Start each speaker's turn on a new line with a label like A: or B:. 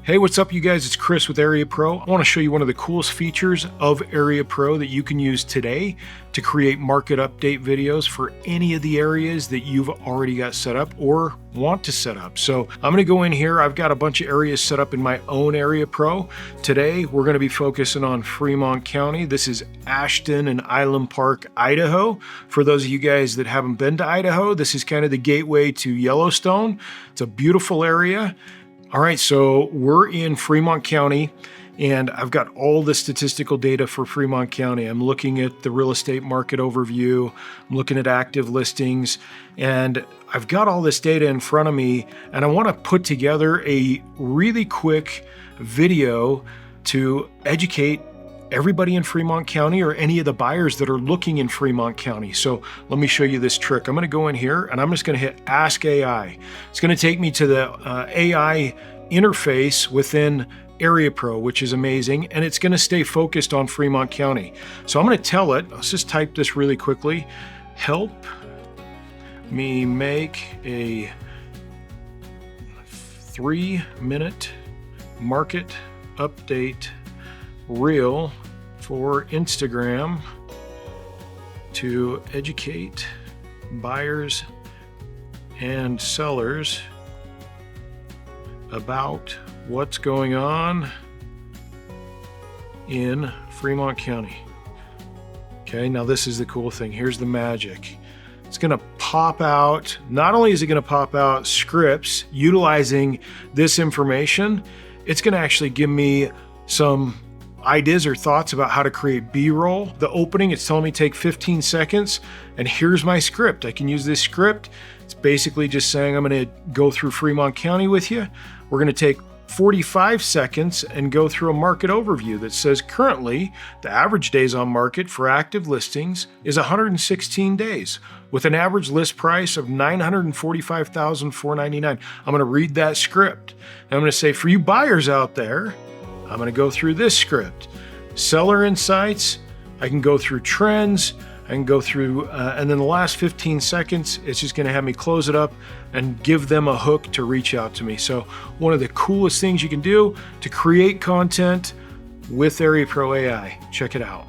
A: Hey, what's up you guys? It's Kris with AreaPro. I want to show you one of the coolest features of AreaPro that you can use today to create market update videos for any of the areas that you've already got set up or want to set up. So I'm going to go in here. I've got a bunch of areas set up in my own AreaPro. Today, we're going to be focusing on Fremont County. This is Ashton and Island Park, Idaho. For those of you guys that haven't been to Idaho, this is kind of the gateway to Yellowstone. It's a beautiful area. All right, so we're in Fremont County, and I've got all the statistical data for Fremont County. I'm looking at the real estate market overview. I'm looking at active listings, and I've got all this data in front of me, and I want to put together a really quick video to educate everybody in Fremont County or any of the buyers that are looking in Fremont County. So let me show you this trick. I'm going to go in here and I'm just going to hit Ask AI. It's going to take me to the AI interface within AreaPro, which is amazing, and it's going to stay focused on Fremont County. So I'm going to tell it, let's just type this really quickly, help me make a 3-minute market update reel for Instagram to educate buyers and sellers about what's going on in Fremont County. Okay, now this is the cool thing. Here's the magic. It's going to pop out, not only is it going to pop out scripts utilizing this information, it's going to actually give me some ideas or thoughts about how to create B-roll. The opening, it's telling me take 15 seconds, and here's my script. I can use this script. It's basically just saying I'm going to go through Fremont County with you. We're going to take 45 seconds and go through a market overview that says currently the average days on market for active listings is 116 days with an average list price of $945,499. I'm going to read that script. And I'm going to say, for you buyers out there, I'm going to go through this script. Seller insights, I can go through trends, I can go through, and then the last 15 seconds, it's just going to have me close it up and give them a hook to reach out to me. So one of the coolest things you can do to create content with AreaPro AI. Check it out.